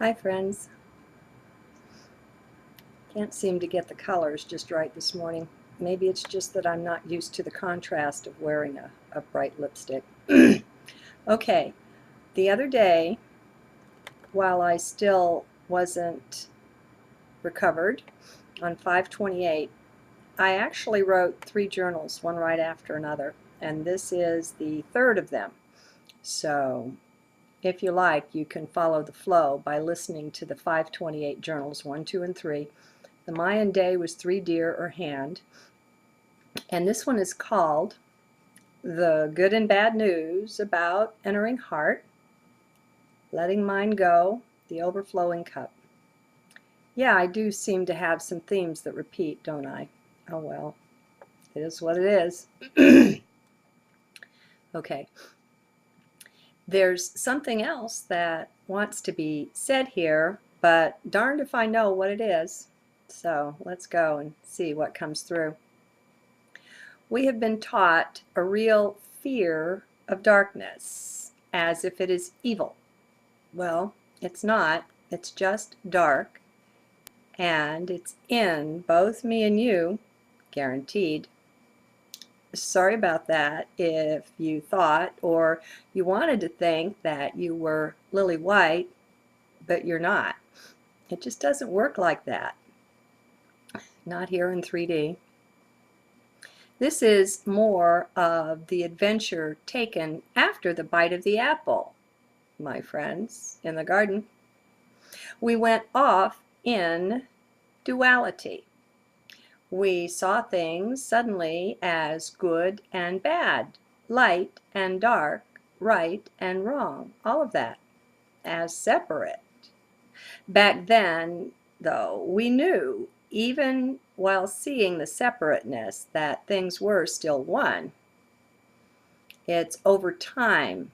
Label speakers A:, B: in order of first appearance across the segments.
A: Hi friends. Can't seem to get the colors just right this morning. Maybe it's just that I'm not used to the contrast of wearing a bright lipstick. Okay, the other day, while I still wasn't recovered, on 5/28, I actually wrote 3 journals, one right after another, and this is the third of them. So if you like, you can follow the flow by listening to the 5/28 journals, 1, 2, and 3. The Mayan day was 3 deer or hand, and this one is called The Good and Bad News About Entering Heart, Letting Mind Go, the Overflowing Cup. Yeah, I do seem to have some themes that repeat, don't I? Oh well, it is what it is. Okay, there's something else that wants to be said here, but darned if I know what it is. So let's go and see what comes through. We have been taught a real fear of darkness, as if it is evil. Well, it's not. It's just dark, and it's in both me and you, guaranteed. Sorry about that if you thought or you wanted to think that you were lily white, but you're not. It just doesn't work like that. Not here in 3D. This is more of the adventure taken after the bite of the apple, my friends, in the garden. We went off in duality. We saw things suddenly as good and bad, light and dark, right and wrong, all of that, as separate. Back then, though, we knew, even while seeing the separateness, that things were still one. It's over time,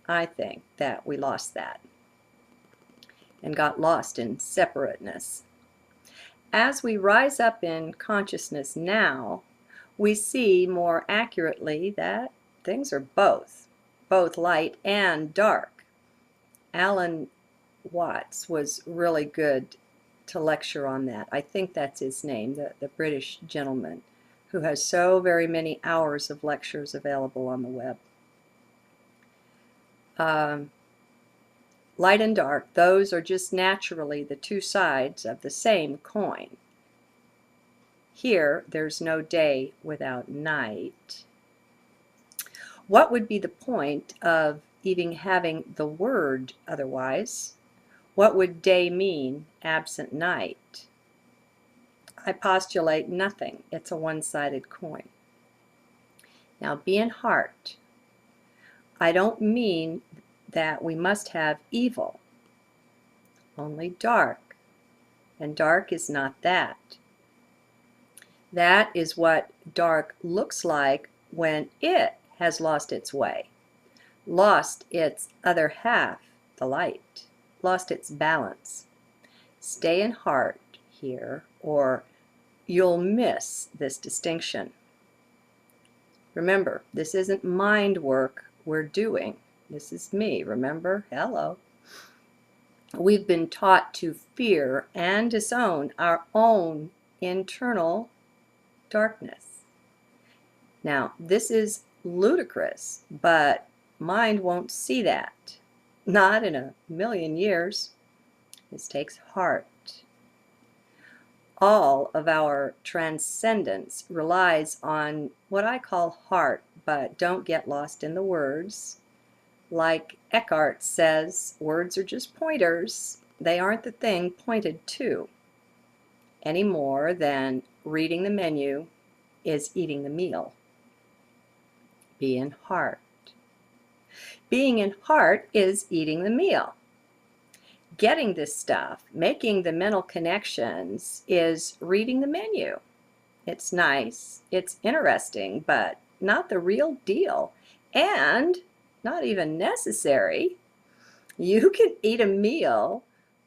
A: I think, that we lost that and got lost in separateness. As we rise up in consciousness now, we see more accurately that things are both light and dark. Alan Watts was really good to lecture on that. I think that's his name, the British gentleman who has so very many hours of lectures available on the web. Light and dark, those are just naturally the two sides of the same coin. Here, there's no day without night. What would be the point of even having the word otherwise? What would day mean absent night? I postulate nothing. It's a one-sided coin. Now, be in heart. I don't mean that we must have evil, only dark, and dark is not that. That is what dark looks like when it has lost its way, lost its other half, the light, lost its balance. Stay in heart here, or you'll miss this distinction. Remember, this isn't mind work we're doing. This is me, remember? Hello. We've been taught to fear and disown our own internal darkness. Now, this is ludicrous, but mind won't see that. Not in a million years. This takes heart. All of our transcendence relies on what I call heart, but don't get lost in the words. Like Eckhart says, words are just pointers. They aren't the thing pointed to, any more than reading the menu is eating the meal. Be in heart. Being in heart is eating the meal. Getting this stuff, making the mental connections, is reading the menu. It's nice, it's interesting, but not the real deal, and not even necessary. You can eat a meal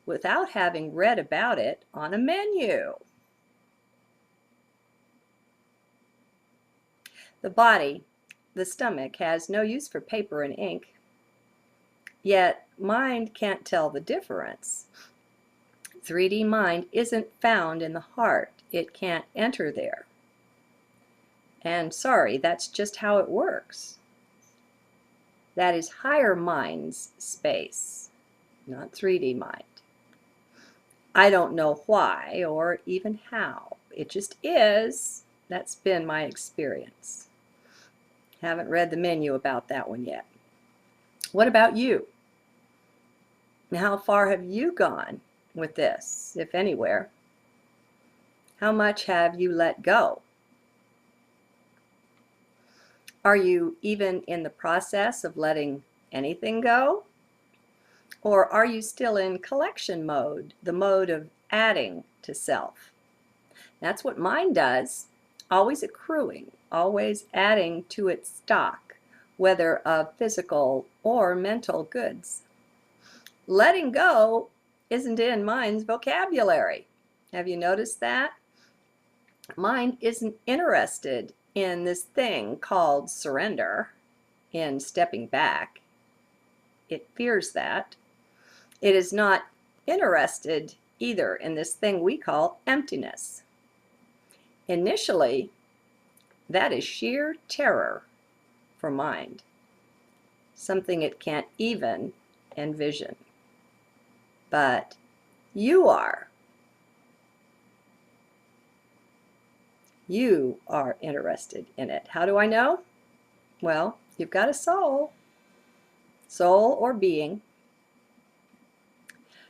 A: without having read about it on a menu. The body, the stomach, has no use for paper and ink. Yet mind can't tell the difference. 3D mind isn't found in the heart. It can't enter there. And sorry, that's just how it works. That is higher mind's space, not 3D mind. I don't know why or even how. It just is. That's been my experience. Haven't read the menu about that one yet. What about you? How far have you gone with this, if anywhere? How much have you let go? Are you even in the process of letting anything go? Or are you still in collection mode, the mode of adding to self? That's what mind does, always accruing, always adding to its stock, whether of physical or mental goods. Letting go isn't in mind's vocabulary. Have you noticed that? Mind isn't interested in this thing called surrender, in stepping back. It fears that. It is not interested either in this thing we call emptiness. Initially, that is sheer terror for mind, something it can't even envision. But you are. You are interested in it. How do I know? Well, you've got a soul or being.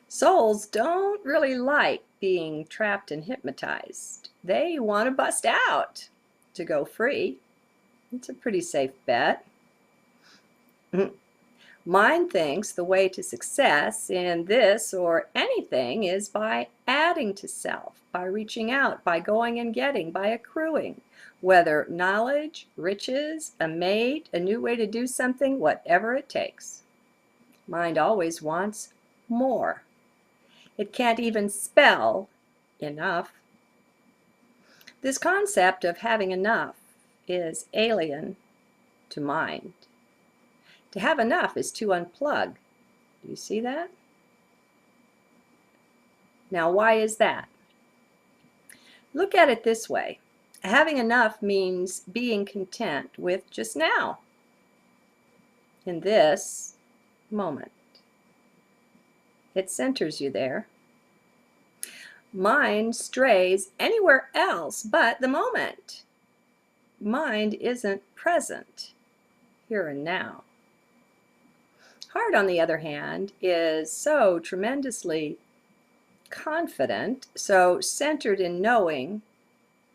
A: Souls don't really like being trapped and hypnotized. They want to bust out to go free. It's a pretty safe bet. Mind thinks the way to success in this or anything is by adding to self, by reaching out, by going and getting, by accruing, whether knowledge, riches, a mate, a new way to do something, whatever it takes. Mind always wants more. It can't even spell enough. This concept of having enough is alien to mind. To have enough is to unplug. Do you see that? Now, why is that? Look at it this way. Having enough means being content with just now, in this moment. It centers you there. Mind strays anywhere else but the moment. Mind isn't present here and now. Heart, on the other hand, is so tremendously confident, so centered in knowing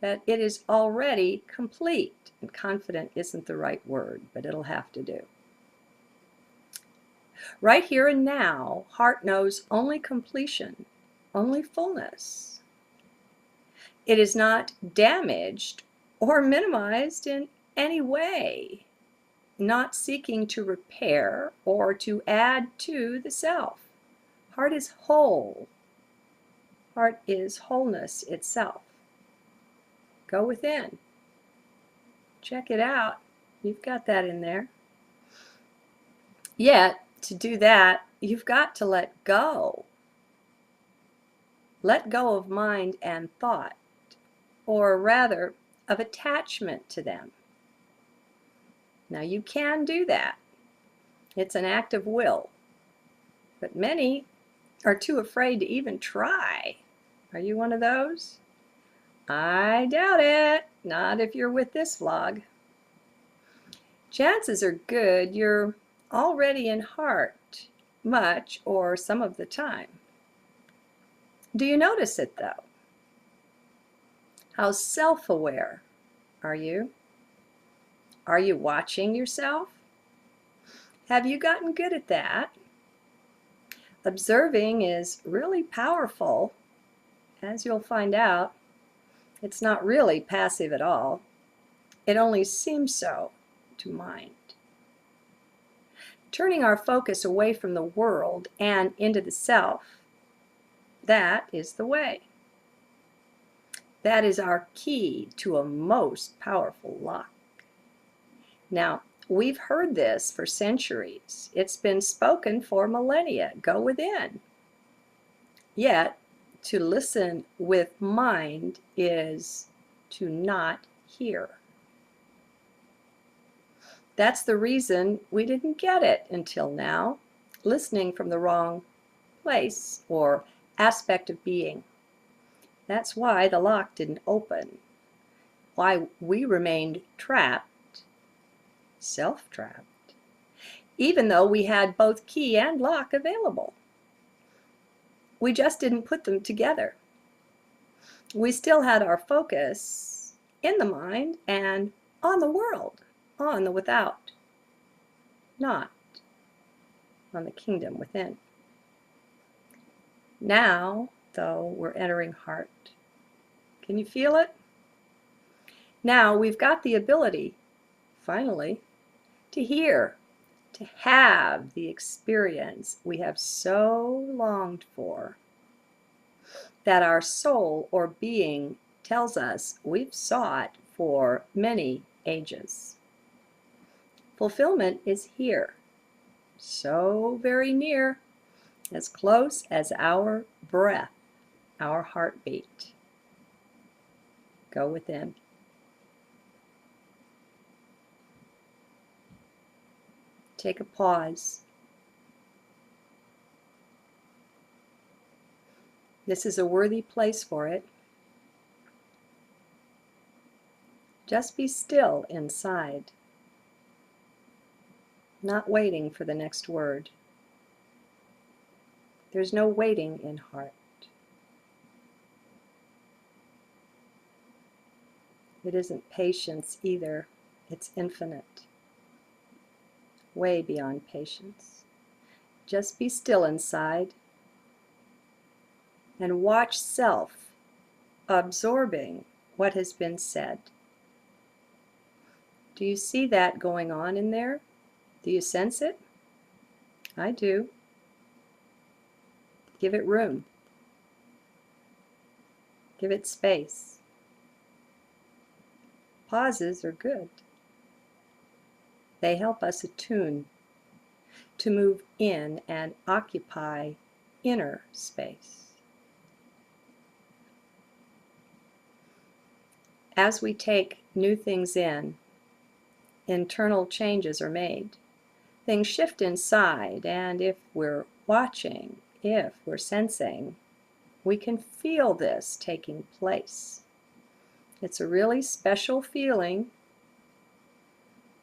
A: that it is already complete. And confident isn't the right word, but it'll have to do. Right here and now, heart knows only completion, only fullness. It is not damaged or minimized in any way, not seeking to repair or to add to the self. Heart is whole. Heart is wholeness itself. Go within. Check it out. You've got that in there. Yet, to do that, you've got to let go. Let go of mind and thought, or rather, of attachment to them. Now, you can do that. It's an act of will. But many are too afraid to even try. Are you one of those? I doubt it. Not if you're with this vlog. Chances are good you're already in heart, much or some of the time. Do you notice it, though? How self-aware are you? Are you watching yourself? Have you gotten good at that? Observing is really powerful. As you'll find out, it's not really passive at all. It only seems so to mind. Turning our focus away from the world and into the self, that is the way. That is our key to a most powerful lock. Now, we've heard this for centuries. It's been spoken for millennia. Go within. Yet, to listen with mind is to not hear. That's the reason we didn't get it until now, listening from the wrong place or aspect of being. That's why the lock didn't open, why we remained trapped, self-trapped, even though we had both key and lock available. We just didn't put them together. We still had our focus in the mind and on the world, on the without, not on the kingdom within. Now, though, we're entering heart. Can you feel it? Now we've got the ability, finally, to hear, to have the experience we have so longed for, that our soul or being tells us we've sought for many ages. Fulfillment is here, so very near, as close as our breath, our heartbeat. Go within. Take a pause. This is a worthy place for it. Just be still inside, not waiting for the next word. There's no waiting in heart. It isn't patience either. It's infinite, way beyond patience. Just be still inside and watch self absorbing what has been said. Do you see that going on in there? Do you sense it? I do. Give it room. Give it space. Pauses are good. They help us attune, to move in and occupy inner space. As we take new things in, internal changes are made. Things shift inside, and if we're watching, if we're sensing, we can feel this taking place. It's a really special feeling.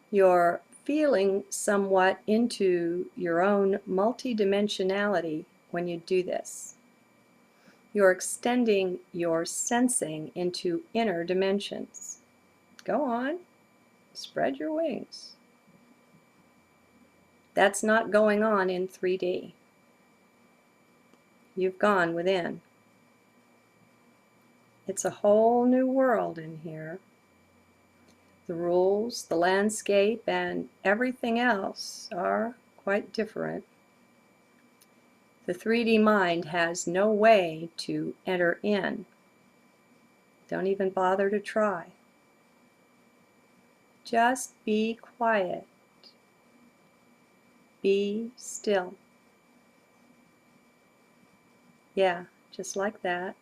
A: You're feeling somewhat into your own multidimensionality when you do this. You're extending your sensing into inner dimensions. Go on, spread your wings. That's not going on in 3D. You've gone within. It's a whole new world in here. The rules, the landscape, and everything else are quite different. The 3D mind has no way to enter in. Don't even bother to try. Just be quiet. Be still. Yeah, just like that.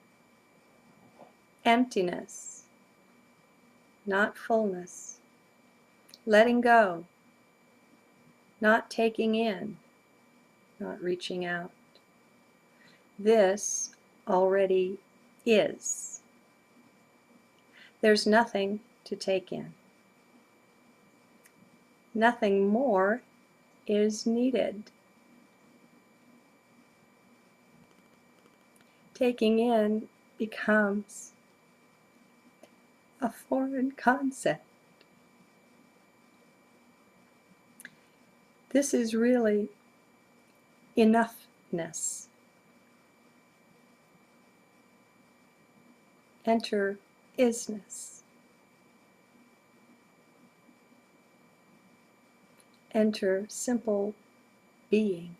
A: Emptiness, not fullness. Letting go, not taking in, not reaching out. This already is. There's nothing to take in. Nothing more is needed. Taking in becomes a foreign concept. This is really enoughness. Enter isness. Enter simple being.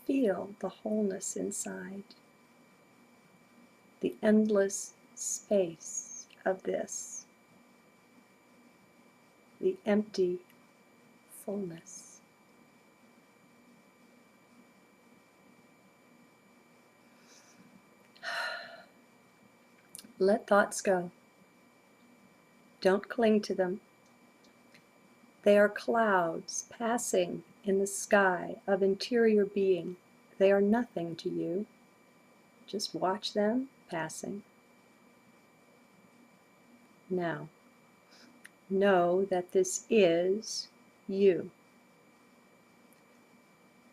A: Feel the wholeness inside, the endless space of this. the empty fullness. Let thoughts go. Don't cling to them. They are clouds passing in the sky of interior being. They are nothing to you. Just watch them passing. Now, know that this is you.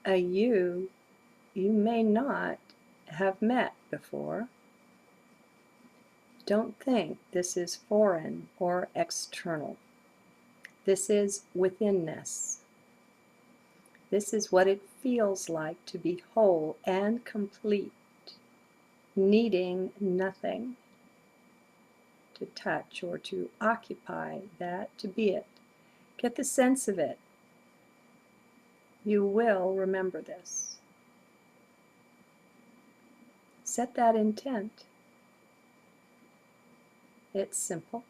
A: A you may not have met before. Don't think this is foreign or external. This is withinness. This is what it feels like to be whole and complete, needing nothing to touch or to occupy that, to be it. Get the sense of it. You will remember this. Set that intent. It's simple.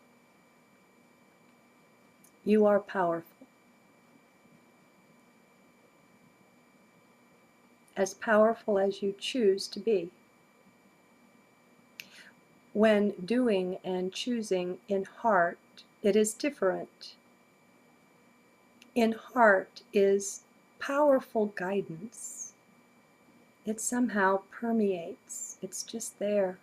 A: You are powerful. As powerful as you choose to be. When doing and choosing in heart, it is different. In heart is powerful guidance. It somehow permeates. It's just there.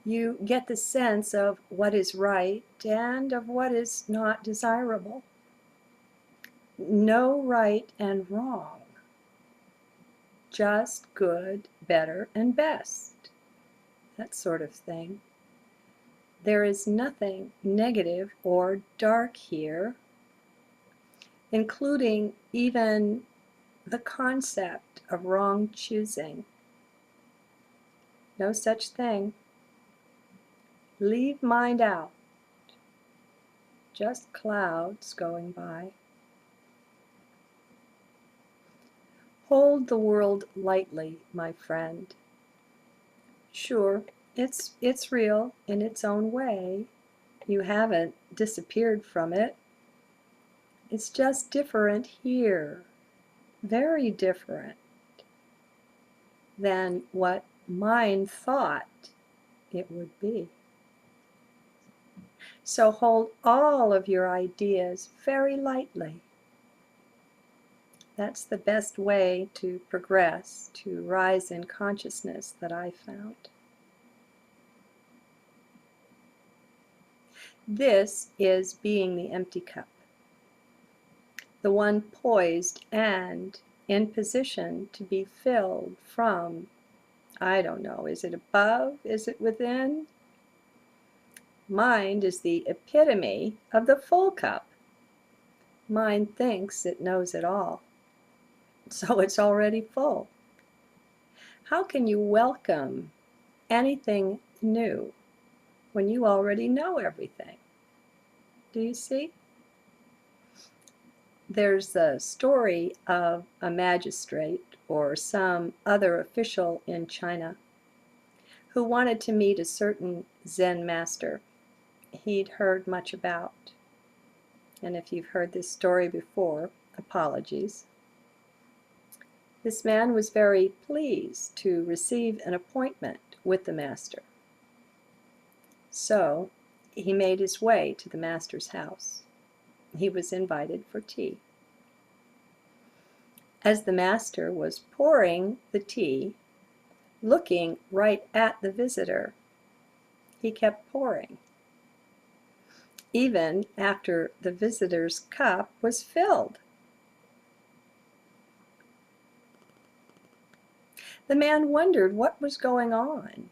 A: You get the sense of what is right and of what is not desirable. No right and wrong. Just good, better, and best. That sort of thing. There is nothing negative or dark here, including even the concept of wrong choosing. No such thing. Leave mind out. Just clouds going by. Hold the world lightly, my friend. Sure, it's real in its own way. You haven't disappeared from it. It's just different here. Very different than what mind thought it would be. So hold all of your ideas very lightly. That's the best way to progress, to rise in consciousness that I found. This is being the empty cup, the one poised and in position to be filled from, I don't know, is it above? Is it within? Mind is the epitome of the full cup. Mind thinks it knows it all, so it's already full. How can you welcome anything new when you already know everything? Do you see? There's a story of a magistrate or some other official in China who wanted to meet a certain Zen master he'd heard much about. And if you've heard this story before, apologies. This man was very pleased to receive an appointment with the master. So he made his way to the master's house. He was invited for tea. As the master was pouring the tea, looking right at the visitor, he kept pouring, even after the visitor's cup was filled. The man wondered what was going on.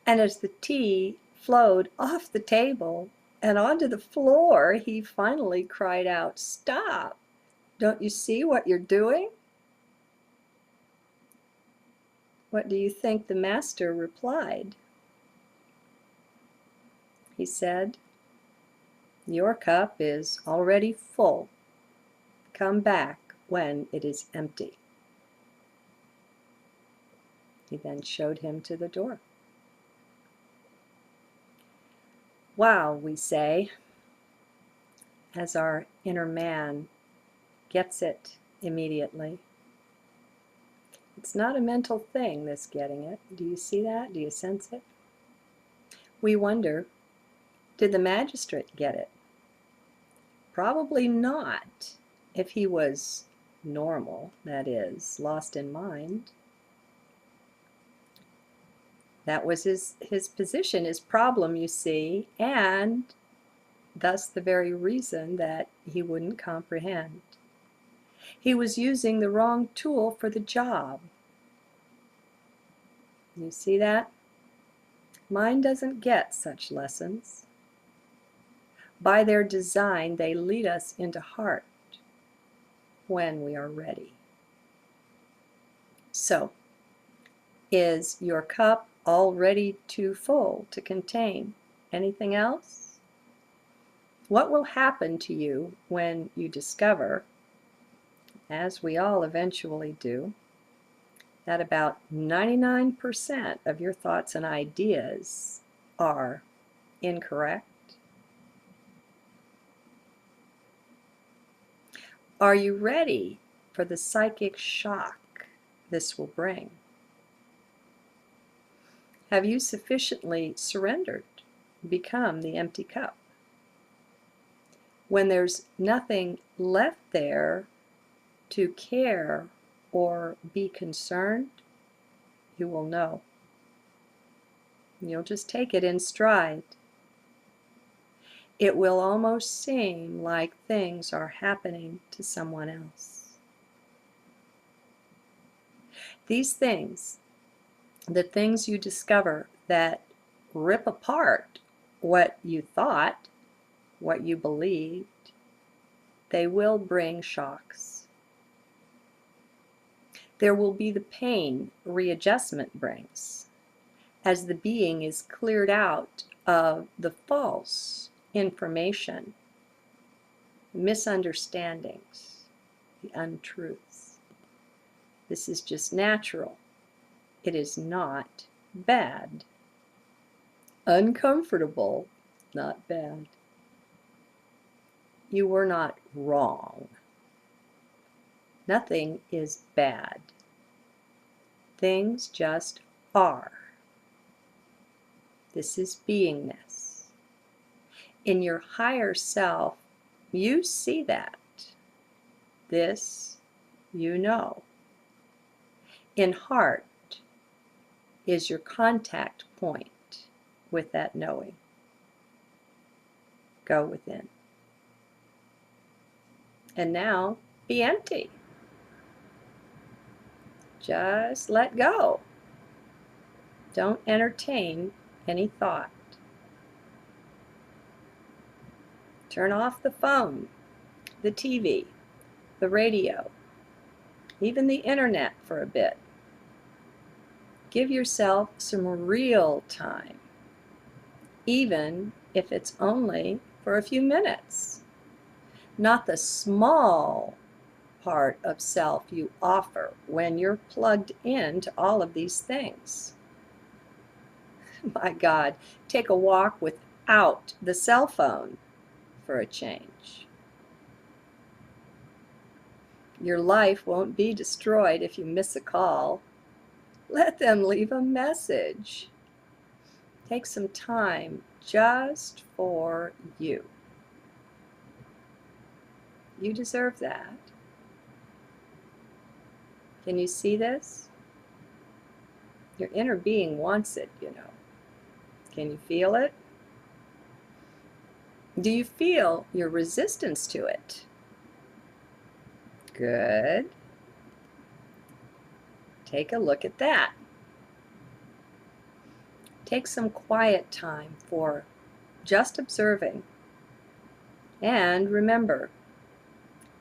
A: And as the tea flowed off the table and onto the floor, he finally cried out, "Stop! Don't you see what you're doing?" What do you think the master replied? He said, "Your cup is already full. Come back when it is empty." He then showed him to the door. Wow, we say, as our inner man gets it immediately. It's not a mental thing, this getting it. Do you see that? Do you sense it? We wonder, did the magistrate get it? Probably not, if he was normal, that is, lost in mind. That was his position, his problem, you see, and thus the very reason that he wouldn't comprehend. He was using the wrong tool for the job. You see that? Mind doesn't get such lessons. By their design, they lead us into heart when we are ready. So, is your cup already too full to contain anything else? What will happen to you when you discover, as we all eventually do, that about 99% of your thoughts and ideas are incorrect? Are you ready for the psychic shock this will bring? Have you sufficiently surrendered, become the empty cup? When there's nothing left there to care or be concerned, you will know. You'll just take it in stride. It will almost seem like things are happening to someone else. These things, the things you discover that rip apart what you thought, what you believed, they will bring shocks. There will be the pain readjustment brings, as the being is cleared out of the false information, misunderstandings, the untruths. This is just natural. It is not bad. Uncomfortable, not bad. You were not wrong. Nothing is bad. Things just are. This is beingness. In your higher self, you see that. This you know. In heart is your contact point with that knowing. Go within. And now, be empty. Just let go. Don't entertain any thought. Turn off the phone, the TV, the radio, even the internet for a bit. Give yourself some real time, even if it's only for a few minutes. Not the small part of self you offer when you're plugged into all of these things. My God, take a walk without the cell phone for a change. Your life won't be destroyed if you miss a call. Let them leave a message. Take some time just for you. You deserve that. Can you see this? Your inner being wants it, you know. Can you feel it? Do you feel your resistance to it? Good. Take a look at that. Take some quiet time for just observing. And remember,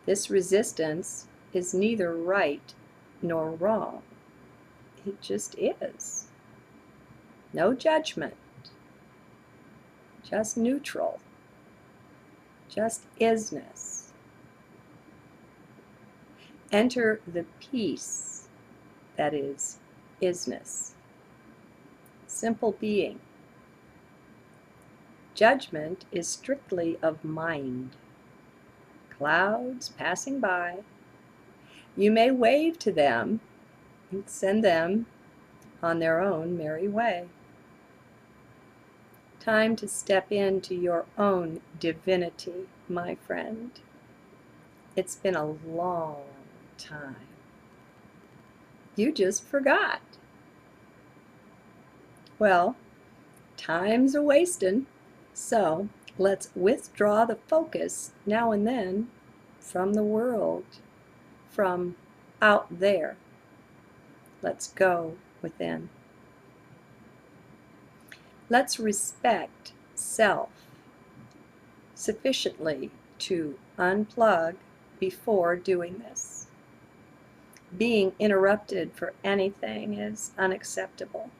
A: this resistance is neither right nor wrong. It just is. No judgment. Just neutral. Just isness. Enter the peace that is isness. Simple being. Judgment is strictly of mind. clouds passing by. You may wave to them and send them on their own merry way. Time to step into your own divinity, my friend. It's been a long time. You just forgot. Well, time's a wastin', so let's withdraw the focus now and then from the world, from out there. Let's go within. Let's respect self sufficiently to unplug before doing this. Being interrupted for anything is unacceptable.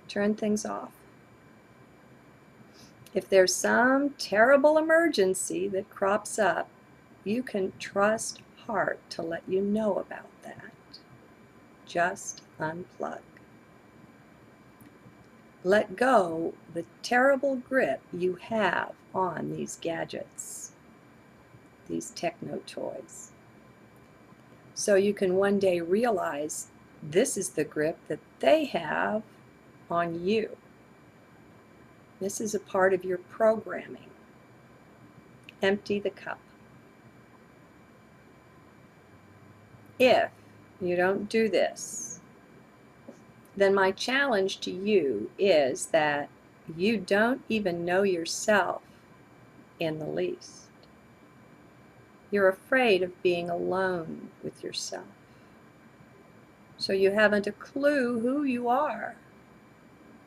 A: Turn things off. If there's some terrible emergency that crops up, you can trust heart to let you know about that. Just unplug. Let go the terrible grip you have on these gadgets, these techno toys. So you can one day realize this is the grip that they have on you. This is a part of your programming. Empty the cup. If you don't do this, then my challenge to you is that you don't even know yourself in the least. You're afraid of being alone with yourself. So you haven't a clue who you are,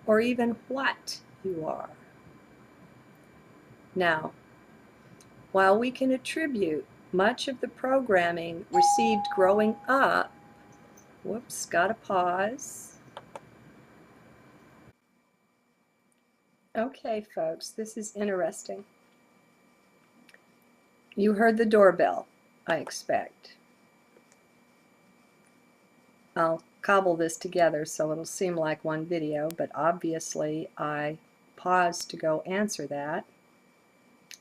A: or even what you are. Now, while we can attribute much of the programming received growing up, whoops, gotta pause. Okay, folks, this is interesting. You heard the doorbell, I expect. I'll cobble this together so it'll seem like one video, but obviously I paused to go answer that.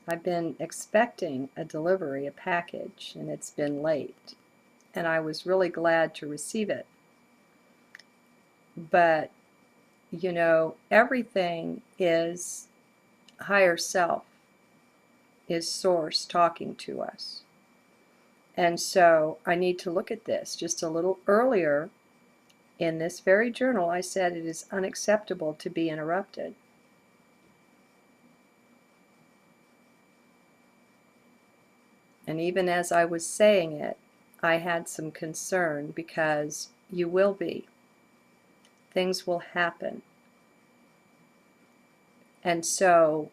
A: I've been expecting a delivery, a package, and it's been late. And I was really glad to receive it. But, you know, everything is higher self, is source talking to us. And so I need to look at this. Just a little earlier in this very journal, I said it is unacceptable to be interrupted. And even as I was saying it, I had some concern because you will be. Things will happen. And so,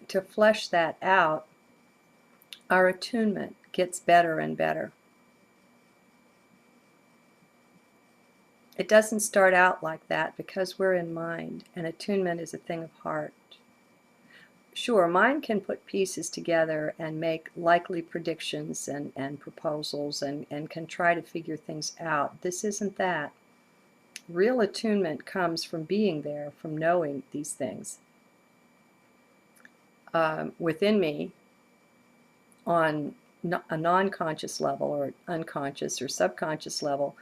A: to flesh that out, our attunement gets better and better. It doesn't start out like that because we're in mind, and attunement is a thing of heart. Sure, mind can put pieces together and make likely predictions and proposals and can try to figure things out. This isn't that. Real attunement comes from being there, from knowing these things. Within me, on a non-conscious level or unconscious or subconscious level,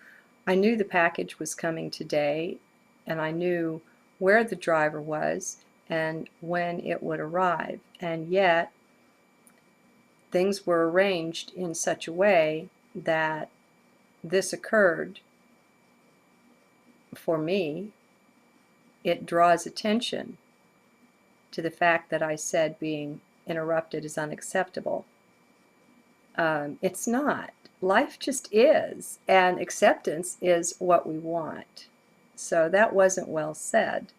A: I knew the package was coming today, and I knew where the driver was and when it would arrive. And yet, things were arranged in such a way that this occurred for me. It draws attention to the fact that I said being interrupted is unacceptable. It's not. Life just is, and acceptance is what we want. So that wasn't well said.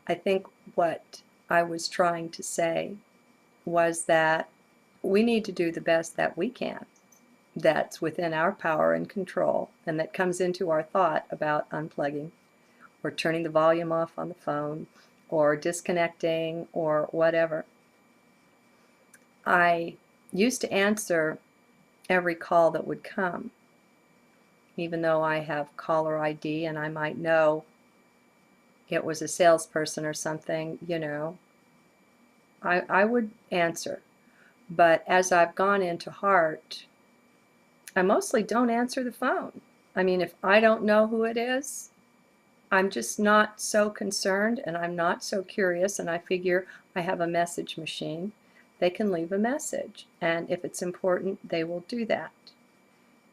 A: I think what I was trying to say was that we need to do the best that we can, that's within our power and control, and that comes into our thought about unplugging or turning the volume off on the phone or disconnecting or whatever. I used to answer every call that would come, even though I have caller ID and I might know it was a salesperson or something, you know. I would answer. But as I've gone into heart, I mostly don't answer the phone. I mean, if I don't know who it is, I'm just not so concerned and I'm not so curious, and I figure I have a message machine. They can leave a message, and if it's important, they will do that.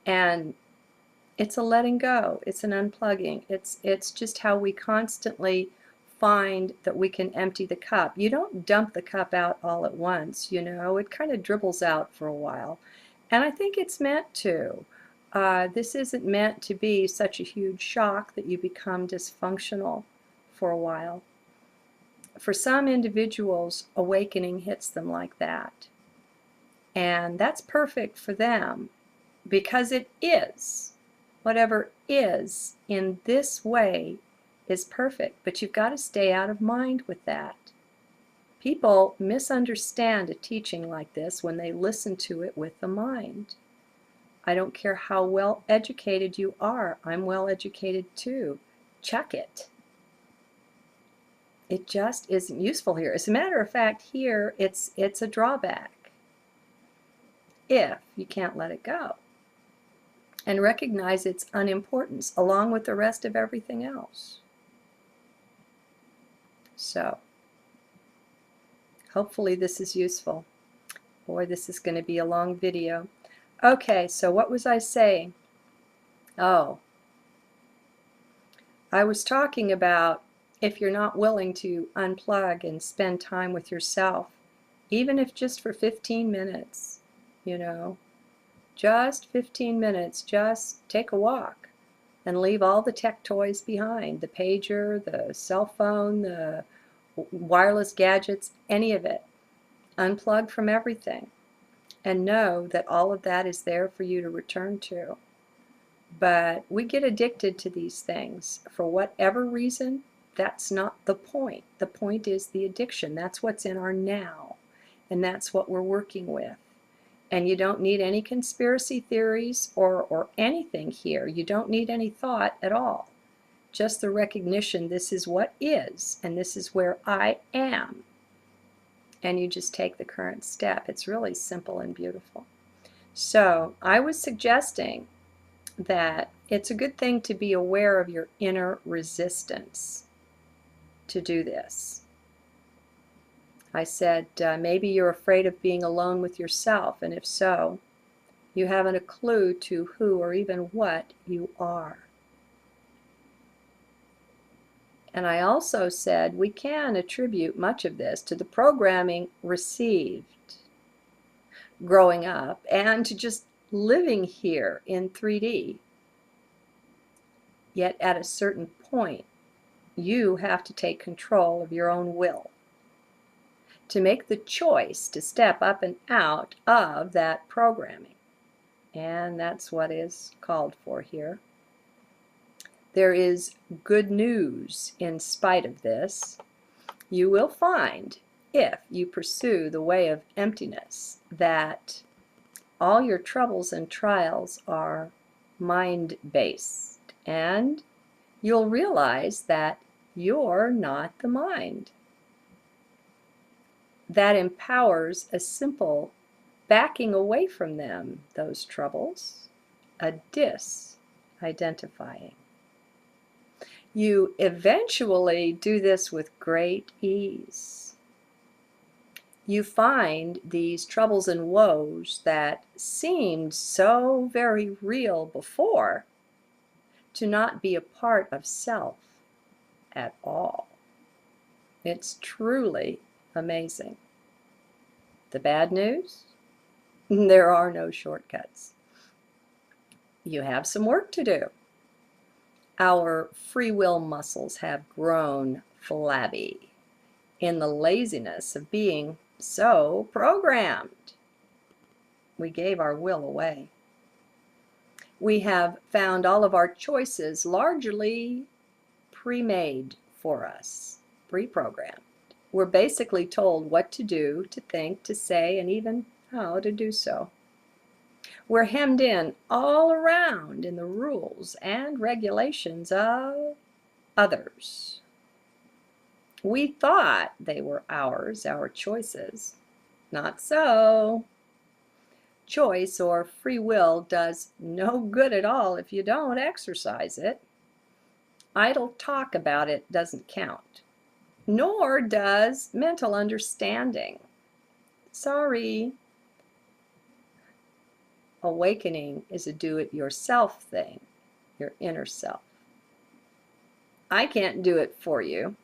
A: And it's a letting go. It's an unplugging. It's just how we constantly find that we can empty the cup. You don't dump the cup out all at once, you know. It kind of dribbles out for a while. And I think it's meant to. This isn't meant to be such a huge shock that you become dysfunctional for a while. For some individuals, awakening hits them like that. And that's perfect for them because it is. Whatever is in this way is perfect, but you've got to stay out of mind with that. People misunderstand a teaching like this when they listen to it with the mind. I don't care how well educated you are. I'm well educated too. Check it. It just isn't useful here. As a matter of fact, here it's a drawback if you can't let it go and recognize its unimportance along with the rest of everything else. So, hopefully this is useful. Boy, this is going to be a long video. Okay, so what was I saying? Oh, I was talking about if you're not willing to unplug and spend time with yourself, even if just for 15 minutes, you know, just 15 minutes, just take a walk and leave all the tech toys behind, the pager, the cell phone, the wireless gadgets, any of it. Unplug from everything and know that all of that is there for you to return to. But we get addicted to these things for whatever reason. That's not the point. The point is the addiction. That's what's in our now, and that's what we're working with. And you don't need any conspiracy theories or anything here. You don't need any thought at all. Just the recognition this is what is, and this is where I am. And you just take the current step. It's really simple and beautiful. So I was suggesting that it's a good thing to be aware of your inner resistance to do this. I said maybe you're afraid of being alone with yourself, and if so, you haven't a clue to who or even what you are. And I also said we can attribute much of this to the programming received growing up and to just living here in 3D. Yet at a certain point, you have to take control of your own will to make the choice to step up and out of that programming. And that's what is called for here. There is good news in spite of this. You will find, if you pursue the way of emptiness, that all your troubles and trials are mind-based, and you'll realize that you're not the mind. That empowers a simple backing away from them, those troubles, a disidentifying. You eventually do this with great ease. You find these troubles and woes that seemed so very real before to not be a part of self at all. It's truly amazing. The bad news? There are no shortcuts. You have some work to do. Our free will muscles have grown flabby in the laziness of being so programmed. We gave our will away. We have found all of our choices largely pre-made for us, pre-programmed. We're basically told what to do, to think, to say, and even how to do so. We're hemmed in all around in the rules and regulations of others. We thought they were ours, our choices. Not so. Choice or free will does no good at all if you don't exercise it. Idle talk about it doesn't count, nor does mental understanding. Sorry. Awakening is a do-it-yourself thing, your inner self. I can't do it for you.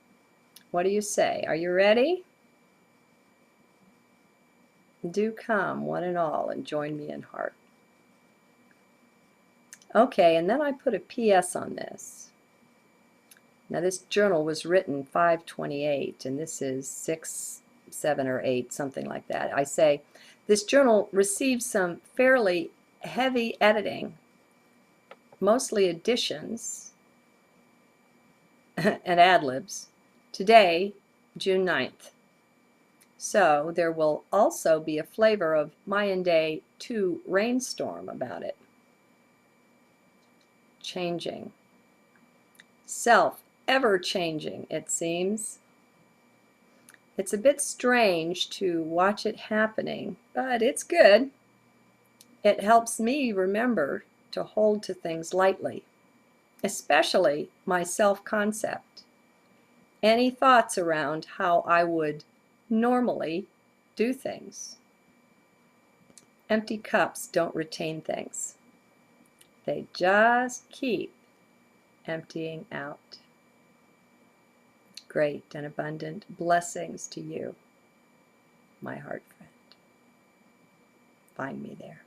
A: What do you say? Are you ready? Do come, one and all, and join me in heart. Okay, and then I put a PS on this. Now this journal was written 5/28, and this is 6, 7, or 8, something like that. I say, this journal received some fairly heavy editing, mostly additions and ad-libs, today, June 9th. So there will also be a flavor of Mayan Day 2 rainstorm about it. Changing. Self, ever changing, it seems. It's a bit strange to watch it happening, but it's good. It helps me remember to hold to things lightly, especially my self-concept. Any thoughts around how I would normally do things. Empty cups don't retain things. They just keep emptying out. Great and abundant blessings to you, my heart friend. Find me there.